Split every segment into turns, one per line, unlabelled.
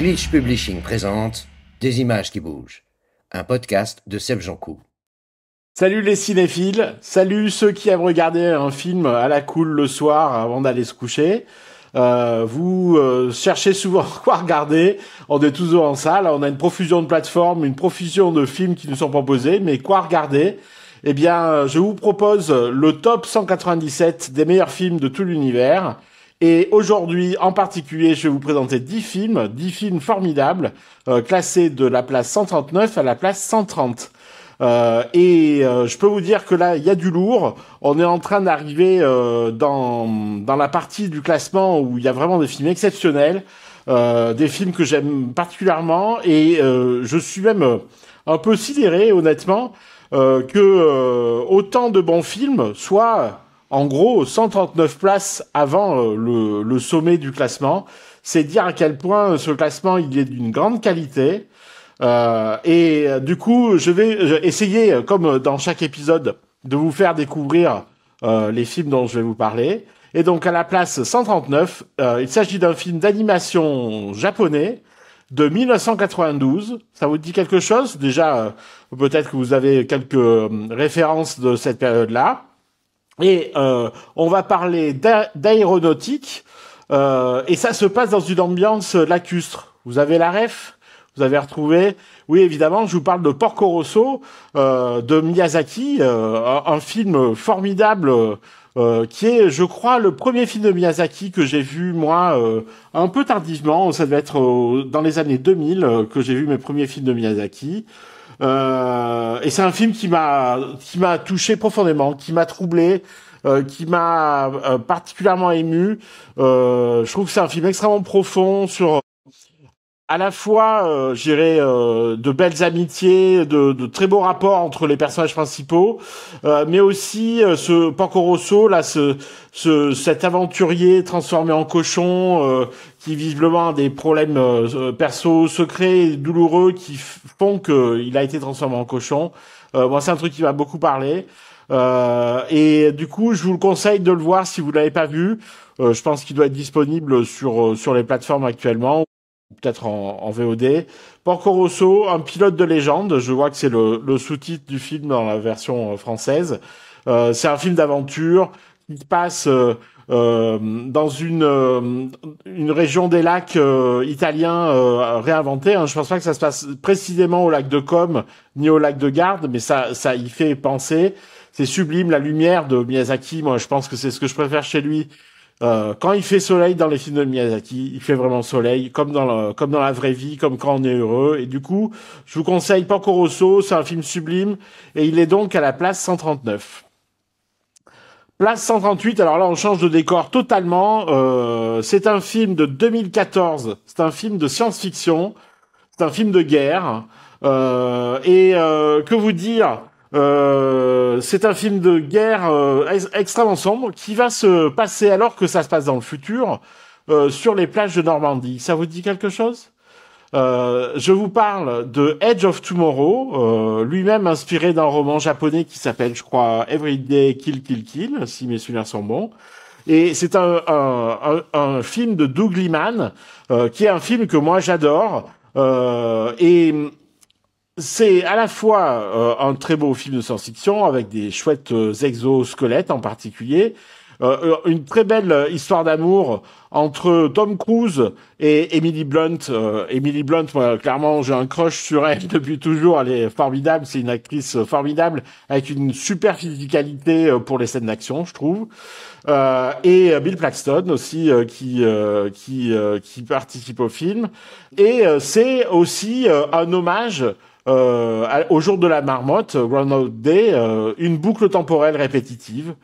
Glitch Publishing présente Des images qui bougent, un podcast de Seb Jancoux.
Salut les cinéphiles, salut ceux qui aiment regarder un film à la cool le soir avant d'aller se coucher. Vous cherchez souvent quoi regarder, on est toujours en salle, on a une profusion de plateformes, une profusion de films qui nous sont proposés, mais quoi regarder ? Eh bien, je vous propose le top 197 des meilleurs films de tout l'univers. Et aujourd'hui, en particulier, je vais vous présenter 10 films formidables, classés de la place 139 à la place 130. Je peux vous dire que là, il y a du lourd. On est en train d'arriver dans la partie du classement où il y a vraiment des films exceptionnels, des films que j'aime particulièrement, et je suis même un peu sidéré, honnêtement, que autant de bons films soient en gros 139 places avant le sommet du classement. C'est dire à quel point ce classement il est d'une grande qualité. Du coup, je vais essayer, comme dans chaque épisode, de vous faire découvrir les films dont je vais vous parler. Et donc, à la place 139, il s'agit d'un film d'animation japonais de 1992. Ça vous dit quelque chose ? Déjà, peut-être que vous avez quelques références de cette période-là. Et on va parler d'aéronautique. Et ça se passe dans une ambiance lacustre. Vous avez la ref ? Vous avez retrouvé? Oui, évidemment, je vous parle de Porco Rosso, de Miyazaki, un film formidable, qui est, je crois, le premier film de Miyazaki que j'ai vu, moi, un peu tardivement. Ça devait être dans les années 2000 que j'ai vu mes premiers films de Miyazaki. Et c'est un film qui m'a touché profondément, qui m'a troublé, qui m'a particulièrement ému. Je trouve que c'est un film extrêmement profond sur à la fois, je dirais, de belles amitiés, de très beaux rapports entre les personnages principaux, mais aussi ce Porco Rosso, là, cet aventurier transformé en cochon, qui visiblement a des problèmes perso secrets et douloureux qui font qu'il a été transformé en cochon. Moi, c'est un truc qui m'a beaucoup parlé. Et du coup, je vous le conseille de le voir si vous l'avez pas vu. Je pense qu'il doit être disponible sur les plateformes actuellement. Peut-être en VOD. Porco Rosso, un pilote de légende. Je vois que c'est le sous-titre du film dans la version française. C'est un film d'aventure qui se passe dans une région des lacs italiens réinventés. Hein. Je pense pas que ça se passe précisément au lac de Comme ni au lac de Garde, mais ça y fait penser. C'est sublime, la lumière de Miyazaki. Moi, je pense que c'est ce que je préfère chez lui. Quand il fait soleil dans les films de Miyazaki, il fait vraiment soleil, comme dans la vraie vie, comme quand on est heureux. Et du coup, je vous conseille Porco Rosso, c'est un film sublime, et il est donc à la place 139. Place 138, alors là on change de décor totalement. C'est un film de 2014, c'est un film de science-fiction, c'est un film de guerre. Que vous dire ? C'est un film de guerre extrêmement sombre qui va se passer alors que ça se passe dans le futur sur les plages de Normandie. Ça vous dit quelque chose ? Je vous parle de Edge of Tomorrow, lui-même inspiré d'un roman japonais qui s'appelle, je crois, Everyday Kill Kill Kill, si mes souvenirs sont bons. Et c'est un film de Doug Liman, qui est un film que moi j'adore. C'est à la fois un très beau film de science-fiction avec des chouettes exosquelettes en particulier, une très belle histoire d'amour entre Tom Cruise et Emily Blunt. Emily Blunt, moi, clairement, j'ai un crush sur elle depuis toujours. Elle est formidable, c'est une actrice formidable avec une super physicalité pour les scènes d'action, je trouve. Et Bill Paxton aussi qui participe au film. Et c'est aussi un hommage au jour de la marmotte, Groundhog Day, une boucle temporelle répétitive,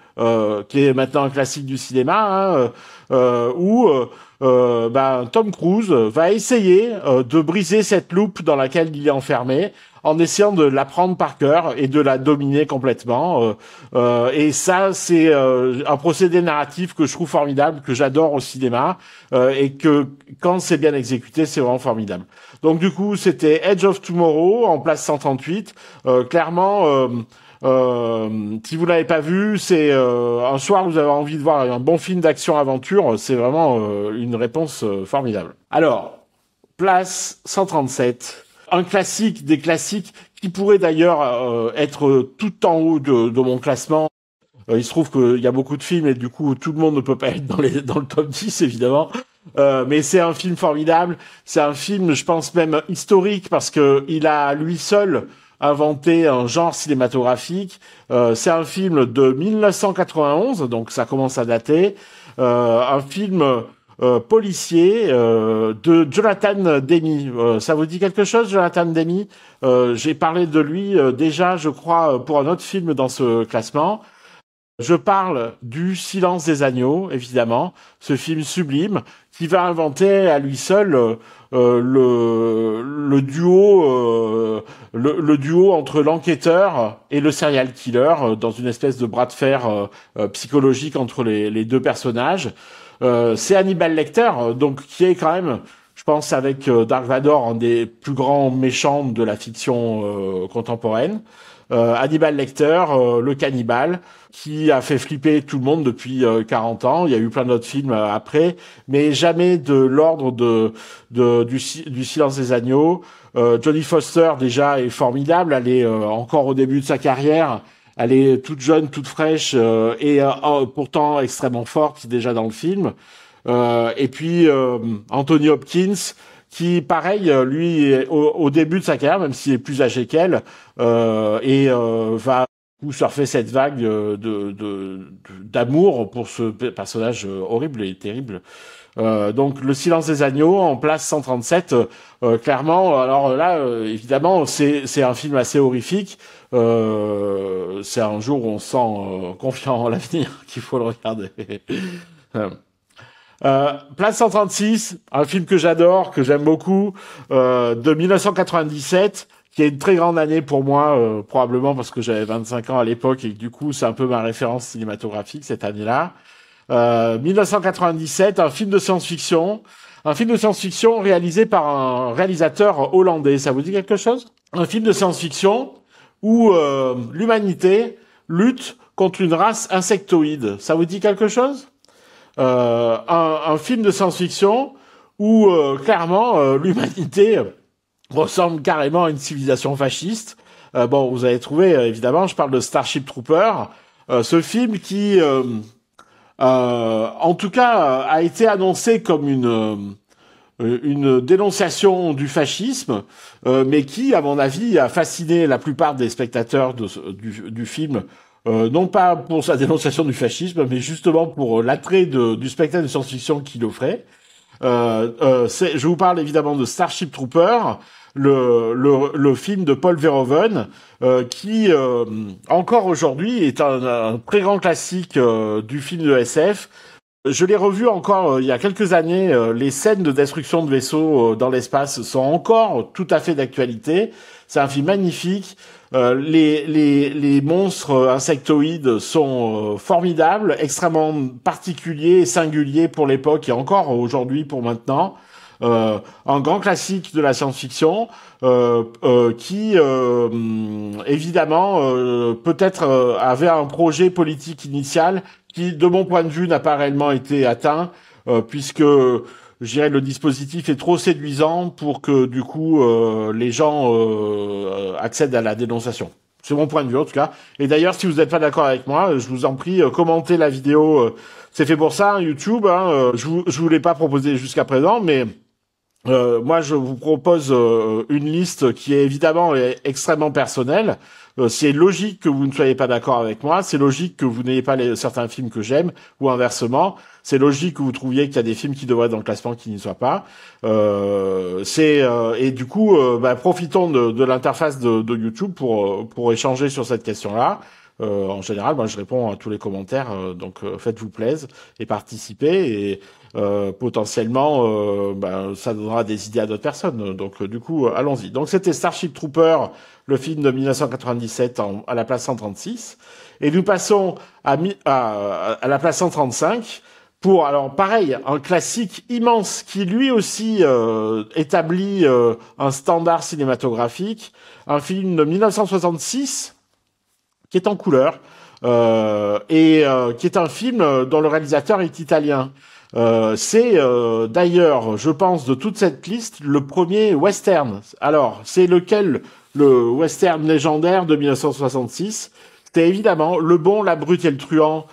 qui est maintenant un classique du cinéma, où Tom Cruise va essayer de briser cette loupe dans laquelle il est enfermé, en essayant de l'apprendre par cœur et de la dominer complètement. Et ça, c'est un procédé narratif que je trouve formidable, que j'adore au cinéma, et que quand c'est bien exécuté, c'est vraiment formidable. Donc du coup, c'était Edge of Tomorrow en place 138. Clairement, si vous l'avez pas vu, c'est un soir où vous avez envie de voir un bon film d'action-aventure, c'est vraiment une réponse formidable. Alors, place 137. Un classique des classiques qui pourrait d'ailleurs être tout en haut de mon classement. Il se trouve qu'il y a beaucoup de films et du coup tout le monde ne peut pas être dans le top 10 évidemment. Mais c'est un film formidable. C'est un film, je pense même historique parce que il a lui seul inventé un genre cinématographique. C'est un film de 1991, donc ça commence à dater. Un film policier de Jonathan Demme. Ça vous dit quelque chose, Jonathan Demme? J'ai parlé de lui déjà, je crois, pour un autre film dans ce classement. Je parle du Silence des agneaux, évidemment, ce film sublime qui va inventer à lui seul le duo entre l'enquêteur et le serial killer dans une espèce de bras de fer psychologique entre les deux personnages. C'est Hannibal Lecter, donc qui est quand même, je pense, avec Dark Vador, un des plus grands méchants de la fiction contemporaine. Hannibal Lecter, le cannibale, qui a fait flipper tout le monde depuis 40 ans. Il y a eu plein d'autres films après, mais jamais de l'ordre du Silence des agneaux. Jodie Foster déjà est formidable. Elle est encore au début de sa carrière. Elle est toute jeune, toute fraîche et pourtant extrêmement forte déjà dans le film. Et puis Anthony Hopkins, qui, pareil, lui, au début de sa carrière, même s'il est plus âgé qu'elle, va surfer cette vague d'amour pour ce personnage horrible et terrible. Donc, Le Silence des agneaux, en place 137, clairement. Alors là, évidemment, c'est un film assez horrifique. C'est un jour où on se sent confiant en l'avenir qu'il faut le regarder. Place 136, un film que j'adore, que j'aime beaucoup, de 1997, qui est une très grande année pour moi, probablement parce que j'avais 25 ans à l'époque et que du coup c'est un peu ma référence cinématographique cette année-là. 1997, un film de science-fiction réalisé par un réalisateur hollandais. Ça vous dit quelque chose? Un film de science-fiction où l'humanité lutte contre une race insectoïde. Ça vous dit quelque chose? Un film de science-fiction où clairement l'humanité ressemble carrément à une civilisation fasciste. Bon, vous avez trouvé évidemment, je parle de Starship Troopers, ce film qui, en tout cas, a été annoncé comme une dénonciation du fascisme, mais qui, à mon avis, a fasciné la plupart des spectateurs du film. Non pas pour sa dénonciation du fascisme, mais justement pour l'attrait du spectacle de science-fiction qu'il offrait. Je vous parle évidemment de Starship Troopers, le film de Paul Verhoeven, qui encore aujourd'hui est un très grand classique du film de SF. Je l'ai revu encore il y a quelques années. Les scènes de destruction de vaisseaux dans l'espace sont encore tout à fait d'actualité. C'est un film magnifique. Les monstres insectoïdes sont formidables, extrêmement particuliers et singuliers pour l'époque et encore aujourd'hui pour maintenant. Un grand classique de la science-fiction qui évidemment peut-être avait un projet politique initial qui, de mon point de vue, n'a pas réellement été atteint puisque je dirais le dispositif est trop séduisant pour que du coup les gens accèdent à la dénonciation. C'est mon point de vue en tout cas. Et d'ailleurs, si vous n'êtes pas d'accord avec moi, je vous en prie, commentez la vidéo. C'est fait pour ça, hein, YouTube. Je vous l'ai pas proposé jusqu'à présent, mais moi, je vous propose une liste qui est évidemment extrêmement personnelle. C'est logique que vous ne soyez pas d'accord avec moi. C'est logique que vous n'ayez pas certains films que j'aime, ou inversement. C'est logique que vous trouviez qu'il y a des films qui devraient être dans le classement qui n'y soient pas. Et du coup, profitons de l'interface de YouTube pour échanger sur cette question-là. En général, moi, je réponds à tous les commentaires, donc faites-vous plaisir et participez. Et potentiellement, ça donnera des idées à d'autres personnes. Donc, du coup, allons-y. Donc, c'était Starship Troopers, le film de 1997 à la place 136. Et nous passons à la place 135 pour, alors, pareil, un classique immense qui, lui aussi, établit un standard cinématographique. Un film de 1966 qui est en couleur. qui est un film dont le réalisateur est italien. C'est d'ailleurs, je pense, de toute cette liste, le premier western. Alors, c'est lequel? Le western légendaire de 1966. C'était évidemment Le Bon, la Brute et le Truand,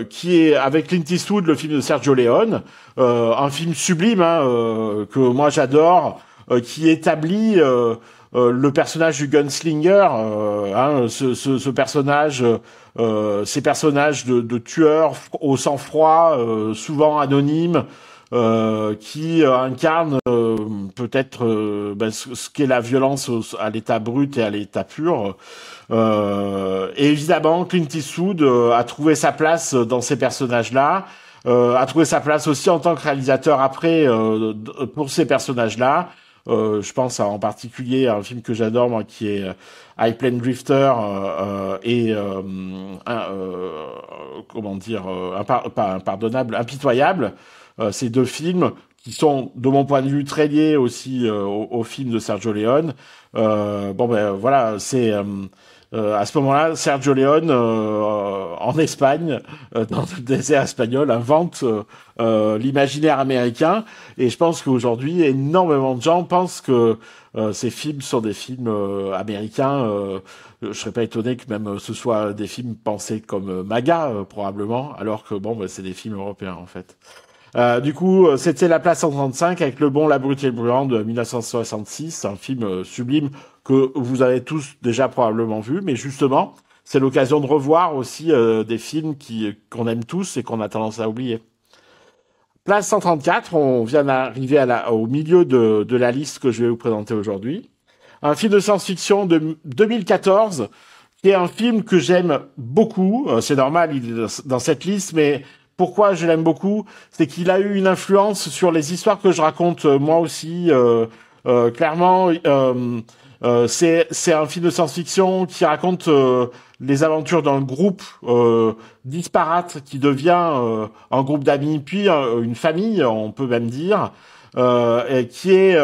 qui est avec Clint Eastwood, le film de Sergio Leone, un film sublime que moi j'adore, qui établit le personnage du gunslinger, ce personnage, ces personnages de tueurs au sang-froid, souvent anonymes, qui incarnent peut-être ce qu'est la violence à l'état brut et à l'état pur. Et évidemment, Clint Eastwood a trouvé sa place dans ces personnages-là, a trouvé sa place aussi en tant que réalisateur après pour ces personnages-là. Je pense en particulier à un film que j'adore, moi, qui est High Plane Drifter Impardonnable, Impitoyable. Ces deux films qui sont, de mon point de vue, très liés aussi au film de Sergio Leone. Voilà, c'est à ce moment-là, Sergio Leone, en Espagne, dans le désert espagnol, invente l'imaginaire américain. Et je pense qu'aujourd'hui, énormément de gens pensent que ces films sont des films américains. Je serais pas étonné que même ce soit des films pensés comme MAGA, probablement, alors que c'est des films européens, en fait. Du coup, c'était La Place 135 avec Le Bon, la Brute et le Truand de 1966, un film sublime que vous avez tous déjà probablement vu, mais justement, c'est l'occasion de revoir aussi des films qu'on aime tous et qu'on a tendance à oublier. Place 134, on vient d'arriver au milieu de la liste que je vais vous présenter aujourd'hui. Un film de science-fiction de 2014, qui est un film que j'aime beaucoup. C'est normal, il est dans cette liste, mais pourquoi je l'aime beaucoup, c'est qu'il a eu une influence sur les histoires que je raconte moi aussi. Clairement, c'est un film de science-fiction qui raconte les aventures d'un groupe disparate qui devient un groupe d'amis, puis une famille, on peut même dire, et qui est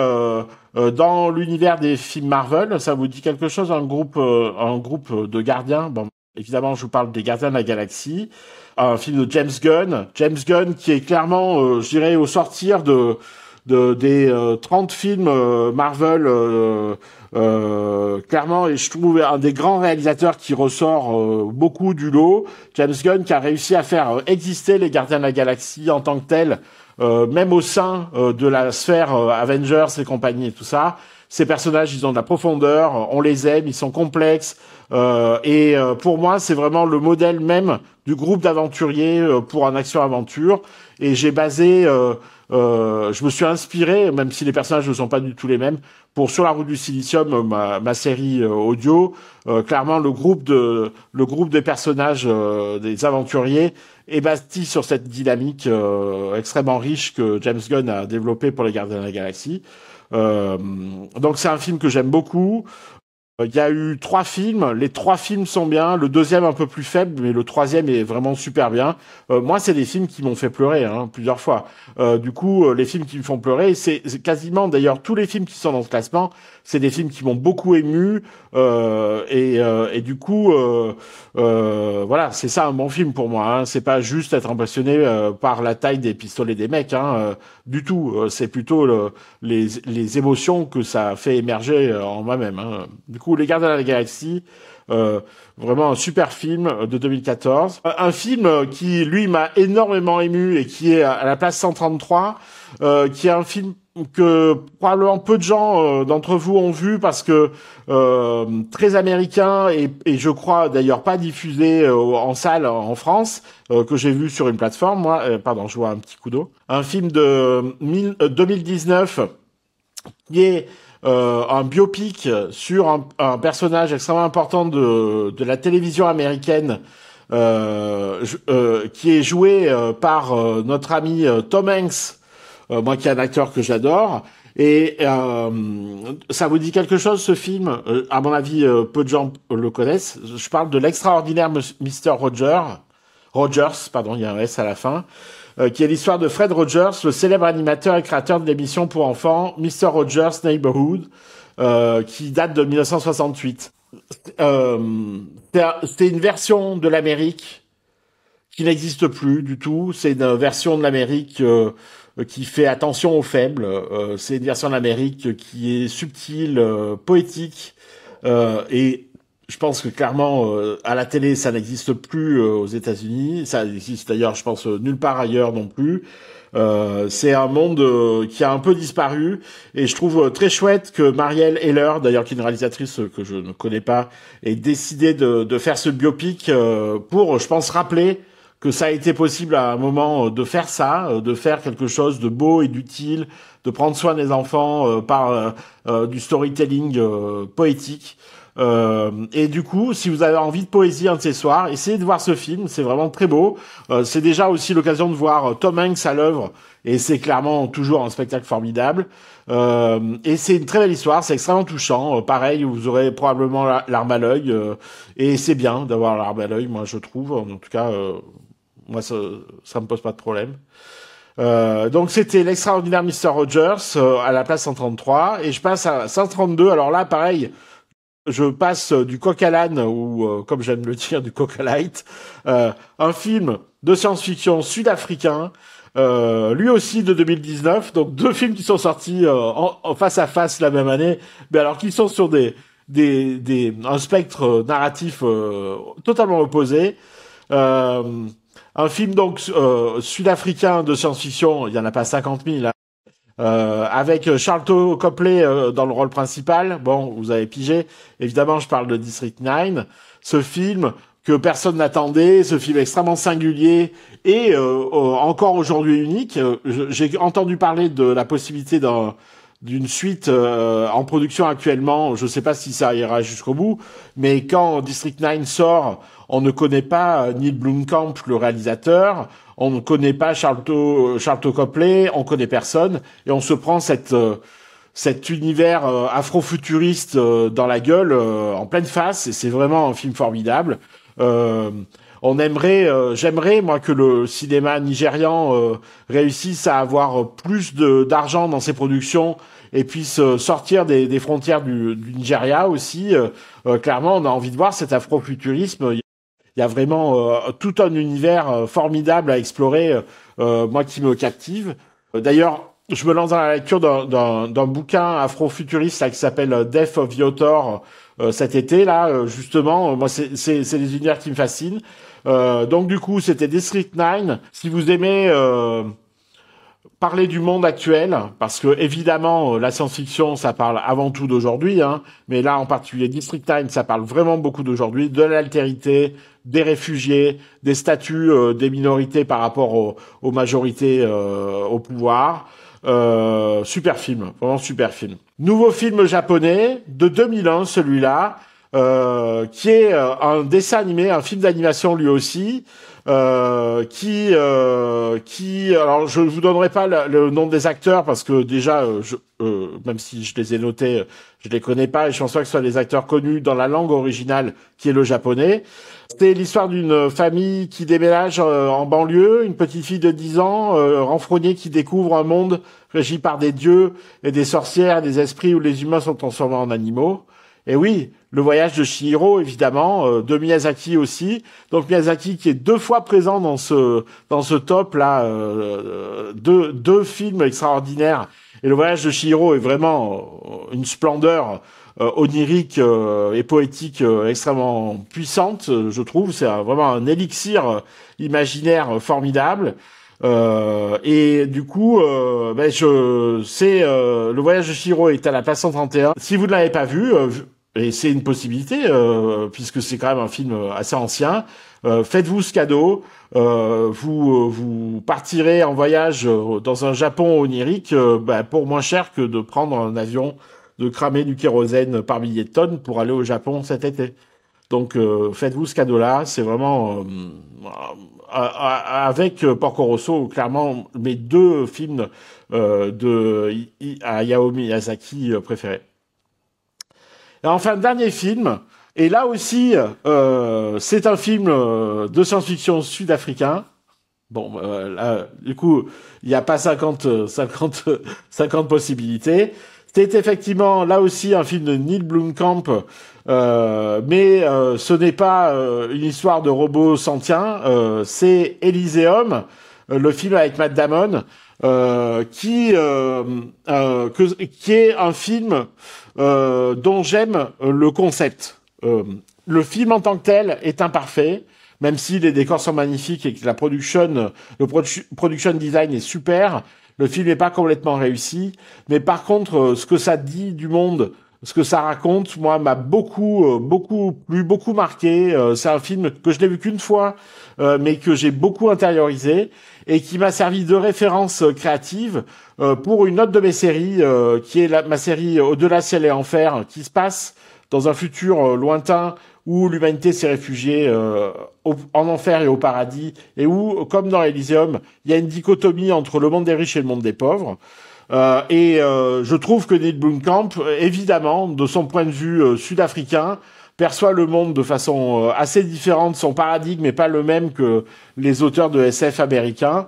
dans l'univers des films Marvel. Ça vous dit quelque chose, un groupe de gardiens? Bon, évidemment, je vous parle des Gardiens de la Galaxie. Un film de James Gunn qui est clairement, je dirais, au sortir des 30 films Marvel, clairement, et je trouve un des grands réalisateurs qui ressort beaucoup du lot. James Gunn qui a réussi à faire exister les Gardiens de la Galaxie en tant que tels, même au sein de la sphère Avengers et compagnie et tout ça. Ces personnages, ils ont de la profondeur, on les aime, ils sont complexes. Pour moi, c'est vraiment le modèle même du groupe d'aventuriers pour un action-aventure. Et j'ai basé, je me suis inspiré, même si les personnages ne sont pas du tout les mêmes, pour Sur la route du silicium, ma série audio. Clairement, le groupe des personnages des aventuriers est bâti sur cette dynamique extrêmement riche que James Gunn a développée pour les Gardiens de la Galaxie. Donc c'est un film que j'aime beaucoup. Il y a eu 3 films, les 3 films sont bien, le deuxième un peu plus faible, mais le troisième est vraiment super bien. Moi, c'est des films qui m'ont fait pleurer plusieurs fois. Du coup, les films qui me font pleurer, c'est quasiment d'ailleurs tous les films qui sont dans ce classement, c'est des films qui m'ont beaucoup ému. Et du coup, voilà, c'est ça un bon film pour moi. C'est pas juste être impressionné par la taille des pistolets des mecs, du tout. C'est plutôt les émotions que ça fait émerger en moi-même. Du coup, Les Gardiens de la Galaxie, vraiment un super film de 2014. Un film qui, lui, m'a énormément ému et qui est à la place 133, qui est un film que probablement peu de gens d'entre vous ont vu parce que très américain et je crois d'ailleurs pas diffusé en salle en France, que j'ai vu sur une plateforme. Moi, pardon, je vois un petit coup d'eau. Un film de 2019 qui est un biopic sur un personnage extrêmement important de la télévision américaine, qui est joué par notre ami Tom Hanks, moi qui est un acteur que j'adore. Et ça vous dit quelque chose, ce film? À mon avis, peu de gens le connaissent. Je parle de l'extraordinaire Mr. Rogers, pardon, il y a un S à la fin, qui est l'histoire de Fred Rogers, le célèbre animateur et créateur de l'émission pour enfants Mr. Rogers' Neighborhood, qui date de 1968. C'est une version de l'Amérique qui n'existe plus du tout. C'est une version de l'Amérique qui fait attention aux faibles. C'est une version de l'Amérique qui est subtile, poétique, et je pense que clairement à la télé ça n'existe plus aux États-Unis. Ça existe d'ailleurs, je pense, nulle part ailleurs non plus. C'est un monde qui a un peu disparu et je trouve très chouette que Marielle Heller, d'ailleurs qui est une réalisatrice que je ne connais pas, ait décidé de faire ce biopic pour, je pense, rappeler que ça a été possible à un moment de faire ça, de faire quelque chose de beau et d'utile, de prendre soin des enfants par du storytelling poétique. Et du coup, si vous avez envie de poésie un de ces soirs, essayez de voir ce film, c'est vraiment très beau. C'est déjà aussi l'occasion de voir Tom Hanks à l'œuvre, et c'est clairement toujours un spectacle formidable. Et c'est une très belle histoire, c'est extrêmement touchant. Pareil, vous aurez probablement larme à l'œil, et c'est bien d'avoir larme à l'œil, moi je trouve. En tout cas, moi ça me pose pas de problème. Donc c'était l'extraordinaire Mr. Rogers à la place 133, et je passe à 132. Alors là, pareil. Je passe du coq à l'âne, ou comme j'aime le dire, du coq à light, un film de science-fiction sud-africain, lui aussi de 2019, donc deux films qui sont sortis en face à face la même année, mais alors qui sont sur un spectre narratif totalement opposé. Un film donc sud-africain de science-fiction, il y en a pas 50 000, avec Sharlto Copley dans le rôle principal. Bon, vous avez pigé. Évidemment, je parle de District 9. Ce film que personne n'attendait, ce film extrêmement singulier et encore aujourd'hui unique. J'ai entendu parler de la possibilité d'une suite en production actuellement. Je ne sais pas si ça ira jusqu'au bout, mais quand District 9 sort, on ne connaît pas Neil Blomkamp, le réalisateur. On ne connaît pas Sharlto Copley, on connaît personne, et on se prend cet univers afro-futuriste dans la gueule, en pleine face, et c'est vraiment un film formidable. J'aimerais moi que le cinéma nigérian réussisse à avoir plus d'argent dans ses productions et puisse sortir des frontières du Nigeria aussi. Clairement, on a envie de voir cet afro-futurisme. Il y a vraiment tout un univers formidable à explorer, moi qui me captive. D'ailleurs, je me lance dans la lecture d'un bouquin afro-futuriste là, qui s'appelle Death of the Author cet été là, justement. Moi, c'est des univers qui me fascinent. Donc du coup, c'était District 9. Si vous aimez parler du monde actuel, parce que évidemment la science-fiction ça parle avant tout d'aujourd'hui, hein, mais là en particulier District 9 ça parle vraiment beaucoup d'aujourd'hui, de l'altérité, des réfugiés, des statuts des minorités par rapport aux majorités au pouvoir. Super film, vraiment super film. Nouveau film japonais de 2001, celui-là, qui est un dessin animé, un film d'animation lui aussi, qui, alors je vous donnerai pas le nom des acteurs parce que déjà, même si je les ai notés, je les connais pas et je pense pas que ce soit des acteurs connus dans la langue originale qui est le japonais. C'est l'histoire d'une famille qui déménage en banlieue, une petite fille de 10 ans, renfrognée qui découvre un monde régi par des dieux et des sorcières, des esprits où les humains sont transformés en animaux. Et oui, le voyage de Chihiro, évidemment, de Miyazaki aussi. Donc Miyazaki qui est deux fois présent dans ce top là, deux films extraordinaires. Et le voyage de Chihiro est vraiment une splendeur onirique et poétique extrêmement puissante, je trouve. C'est vraiment un élixir imaginaire formidable. Et du coup, le voyage de Chihiro est à la place 131. Si vous ne l'avez pas vu, et c'est une possibilité, puisque c'est quand même un film assez ancien, faites-vous ce cadeau. Vous partirez en voyage dans un Japon onirique pour moins cher que de prendre un avion, de cramer du kérosène par milliers de tonnes pour aller au Japon cet été. Donc faites-vous ce cadeau-là, c'est vraiment avec Porco Rosso, clairement mes deux films de Hayao Miyazaki préférés. Et enfin, dernier film, et là aussi, c'est un film de science-fiction sud-africain. Bon, là, du coup, il n'y a pas 50 possibilités. C'est effectivement, là aussi, un film de Neil Blomkamp, Mais ce n'est pas une histoire de robots sentients, c'est Elysium, le film avec Matt Damon, qui est un film dont j'aime le concept. Le film en tant que tel est imparfait, même si les décors sont magnifiques et que production design est super. Le film n'est pas complètement réussi, mais par contre, ce que ça dit du monde, ce que ça raconte, moi, m'a beaucoup plu, beaucoup marqué. C'est un film que je n'ai vu qu'une fois, mais que j'ai beaucoup intériorisé et qui m'a servi de référence créative pour une autre de mes séries, qui est ma série Au-delà ciel et enfer, qui se passe dans un futur lointain où l'humanité s'est réfugiée en enfer et au paradis, et où, comme dans Elysium, il y a une dichotomie entre le monde des riches et le monde des pauvres. Je trouve que Neil Blomkamp, évidemment, de son point de vue sud-africain, perçoit le monde de façon assez différente. Son paradigme n'est pas le même que les auteurs de SF américains.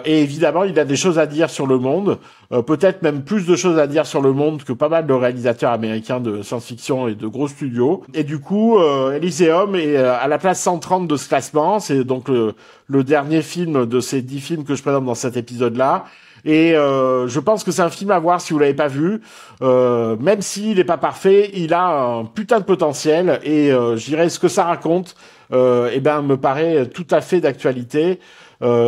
Et évidemment, il a des choses à dire sur le monde, peut-être même plus de choses à dire sur le monde que pas mal de réalisateurs américains de science-fiction et de gros studios. Et du coup, Elysium est à la place 130 de ce classement. C'est donc le dernier film de ces 10 films que je présente dans cet épisode-là. Et je pense que c'est un film à voir si vous l'avez pas vu. Même s'il n'est pas parfait, il a un putain de potentiel. Et je dirais ce que ça raconte, me paraît tout à fait d'actualité.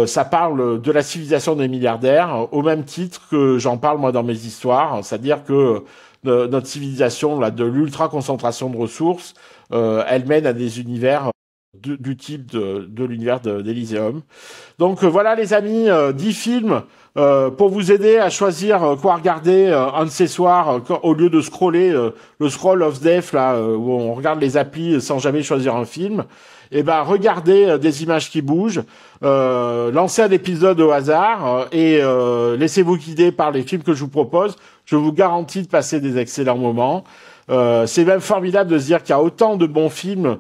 Ça parle de la civilisation des milliardaires, au même titre que j'en parle moi dans mes histoires, c'est-à-dire que notre civilisation, là, de l'ultra-concentration de ressources, elle mène à des univers du type de l'univers d'Elysium. Donc voilà les amis, 10 films pour vous aider à choisir quoi regarder un de ces soirs, au lieu de scroller le scroll of death là où on regarde les applis sans jamais choisir un film. Et ben regardez des images qui bougent, lancez un épisode au hasard et laissez-vous guider par les films que je vous propose. Je vous garantis de passer des excellents moments. C'est même formidable de se dire qu'il y a autant de bons films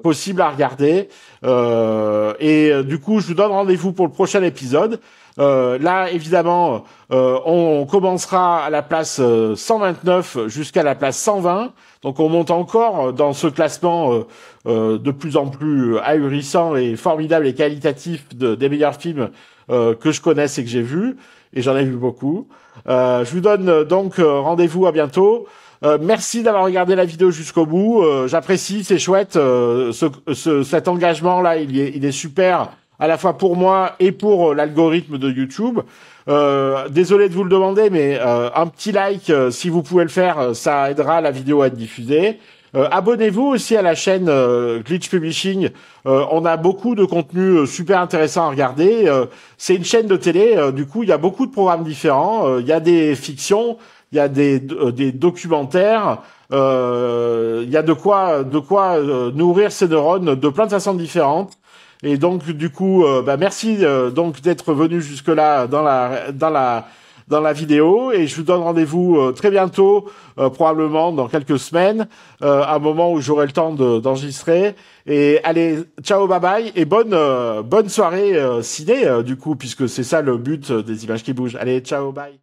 possibles à regarder. Du coup, je vous donne rendez-vous pour le prochain épisode. Là, évidemment, on commencera à la place 129 jusqu'à la place 120. Donc, on monte encore dans ce classement de plus en plus ahurissant et formidable et qualitatif des meilleurs films que je connaisse et que j'ai vus. Et j'en ai vu beaucoup. Je vous donne donc rendez-vous à bientôt. Merci d'avoir regardé la vidéo jusqu'au bout. J'apprécie, c'est chouette. Cet engagement-là, il est super, à la fois pour moi et pour l'algorithme de YouTube. Désolé de vous le demander, mais un petit like, si vous pouvez le faire, ça aidera la vidéo à être diffusée. Abonnez-vous aussi à la chaîne Glitch Publishing. On a beaucoup de contenu super intéressant à regarder. C'est une chaîne de télé, du coup, il y a beaucoup de programmes différents. Il y a des fictions, il y a des documentaires. Il y a de quoi nourrir ses neurones de plein de façons différentes. Et donc du coup, merci donc d'être venu jusque là dans la vidéo, et je vous donne rendez-vous très bientôt, probablement dans quelques semaines, à un moment où j'aurai le temps d'enregistrer. Et allez, ciao, bye bye, et bonne soirée ciné du coup, puisque c'est ça le but des images qui bougent. Allez, ciao, bye.